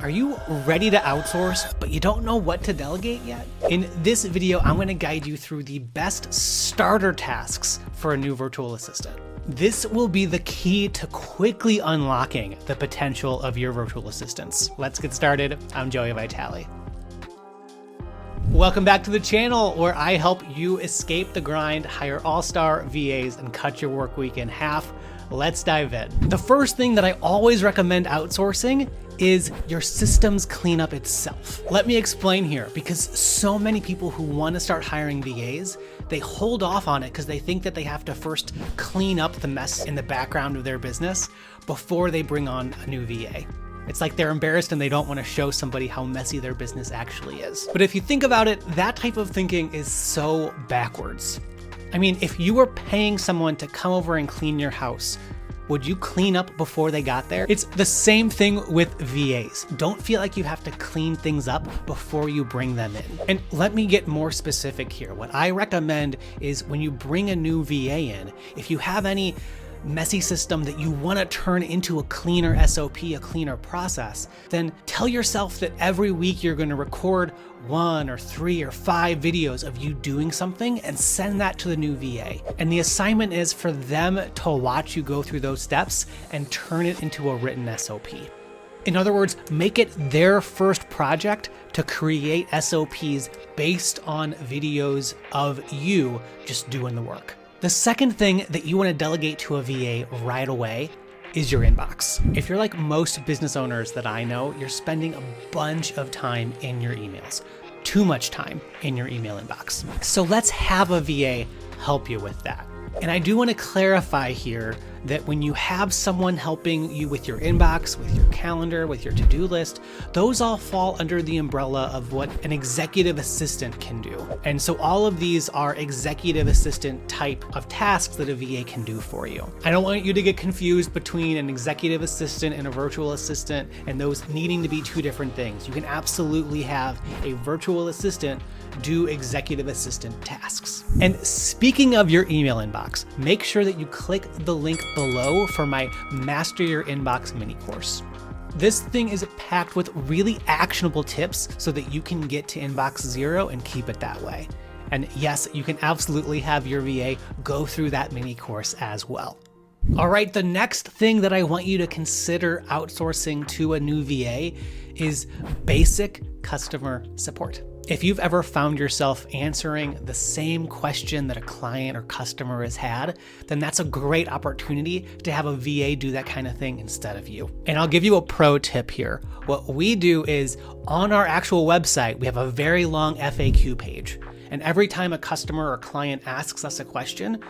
Are you ready to outsource, but you don't know what to delegate yet? In this video, I'm going to guide you through the best starter tasks for a new virtual assistant. This will be the key to quickly unlocking the potential of your virtual assistants. Let's get started. I'm Joey Vitale. Welcome back to the channel where I help you escape the grind, hire all-star VAs, and cut your work week in half. Let's dive in. The first thing that I always recommend outsourcing is your systems cleanup itself. Let me explain here, because so many people who want to start hiring VAs, they hold off on it because they think that they have to first clean up the mess in the background of their business before they bring on a new VA. It's like they're embarrassed and they don't want to show somebody how messy their business actually is. But if you think about it, that type of thinking is so backwards. I mean, if you were paying someone to come over and clean your house, would you clean up before they got there? It's the same thing with VAs. Don't feel like you have to clean things up before you bring them in. And let me get more specific here. What I recommend is when you bring a new VA in, if you have any messy system that you want to turn into a cleaner SOP, a cleaner process, then tell yourself that every week you're going to record 1 or 3 or 5 videos of you doing something and send that to the new VA. And the assignment is for them to watch you go through those steps and turn it into a written SOP. In other words, make it their first project to create SOPs based on videos of you just doing the work. The second thing that you want to delegate to a VA right away is your inbox. If you're like most business owners that I know, you're spending a bunch of time in your emails, too much time in your email inbox. So let's have a VA help you with that. And I do want to clarify here that when you have someone helping you with your inbox, with your calendar, with your to-do list, those all fall under the umbrella of what an executive assistant can do. And so all of these are executive assistant type of tasks that a VA can do for you. I don't want you to get confused between an executive assistant and a virtual assistant and those needing to be two different things. You can absolutely have a virtual assistant do executive assistant tasks. And speaking of your email inbox, make sure that you click the link below for my Master Your Inbox mini course. This thing is packed with really actionable tips so that you can get to inbox 0 and keep it that way. And yes, you can absolutely have your VA go through that mini course as well. All right, the next thing that I want you to consider outsourcing to a new VA is basic customer support. If you've ever found yourself answering the same question that a client or customer has had, then that's a great opportunity to have a VA do that kind of thing instead of you. And I'll give you a pro tip here. What we do is on our actual website, we have a very long FAQ page. And every time a customer or client asks us a question,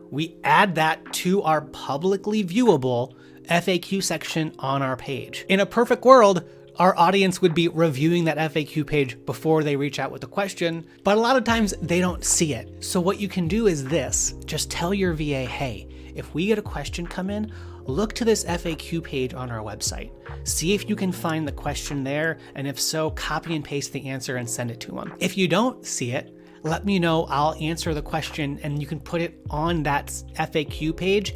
we add that to our publicly viewable FAQ section on our page. In a perfect world, our audience would be reviewing that FAQ page before they reach out with a question, but a lot of times they don't see it. So what you can do is this, just tell your VA, hey, if we get a question come in, look to this FAQ page on our website. See if you can find the question there, and if so, copy and paste the answer and send it to them. If you don't see it, let me know, I'll answer the question and you can put it on that FAQ page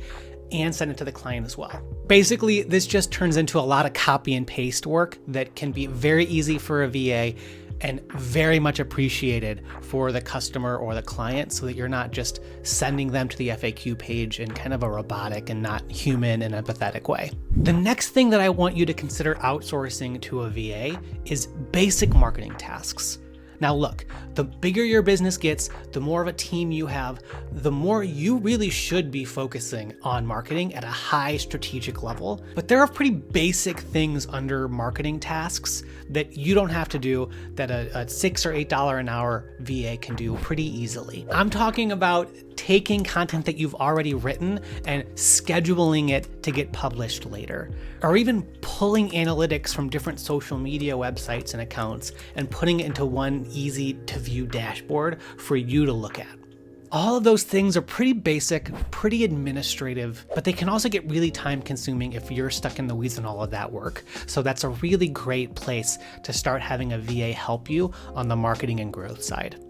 and send it to the client as well. Basically, this just turns into a lot of copy and paste work that can be very easy for a VA and very much appreciated for the customer or the client so that you're not just sending them to the FAQ page in kind of a robotic and not human and empathetic way. The next thing that I want you to consider outsourcing to a VA is basic marketing tasks. Now look, the bigger your business gets, the more of a team you have, the more you really should be focusing on marketing at a high strategic level. But there are pretty basic things under marketing tasks that you don't have to do that a $6 or $8 an hour VA can do pretty easily. I'm talking about taking content that you've already written and scheduling it to get published later, or even pulling analytics from different social media websites and accounts and putting it into one easy to view dashboard for you to look at. All of those things are pretty basic, pretty administrative, but they can also get really time consuming if you're stuck in the weeds in all of that work. So that's a really great place to start having a VA help you on the marketing and growth side.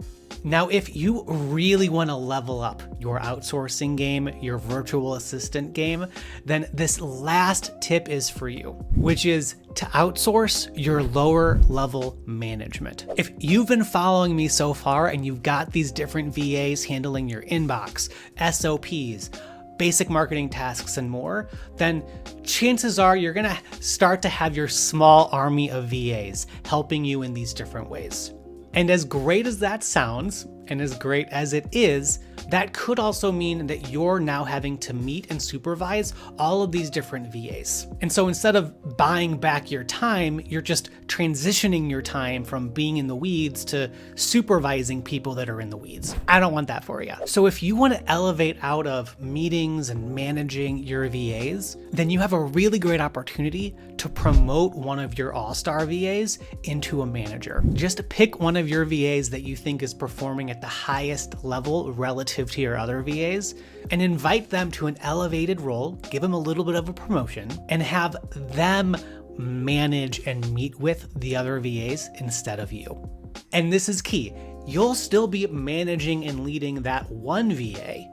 Now, if you really want to level up your outsourcing game, your virtual assistant game, then this last tip is for you, which is to outsource your lower level management. If you've been following me so far and you've got these different VAs handling your inbox, SOPs, basic marketing tasks, and more, then chances are you're gonna start to have your small army of VAs helping you in these different ways. And as great as that sounds, and as great as it is, that could also mean that you're now having to meet and supervise all of these different VAs. And so instead of buying back your time, you're just transitioning your time from being in the weeds to supervising people that are in the weeds. I don't want that for you. So if you want to elevate out of meetings and managing your VAs, then you have a really great opportunity to promote one of your all-star VAs into a manager. Just pick one of your VAs that you think is performing at the highest level relative to your other VAs and invite them to an elevated role, give them a little bit of a promotion, and have them manage and meet with the other VAs instead of you. And this is key. You'll still be managing and leading that one VA,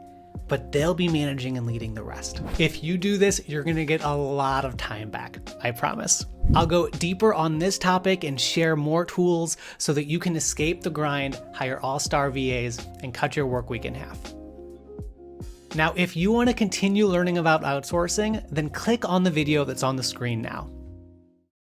but they'll be managing and leading the rest. If you do this, you're gonna get a lot of time back, I promise. I'll go deeper on this topic and share more tools so that you can escape the grind, hire all-star VAs, and cut your work week in half. Now, if you want to continue learning about outsourcing, then click on the video that's on the screen now.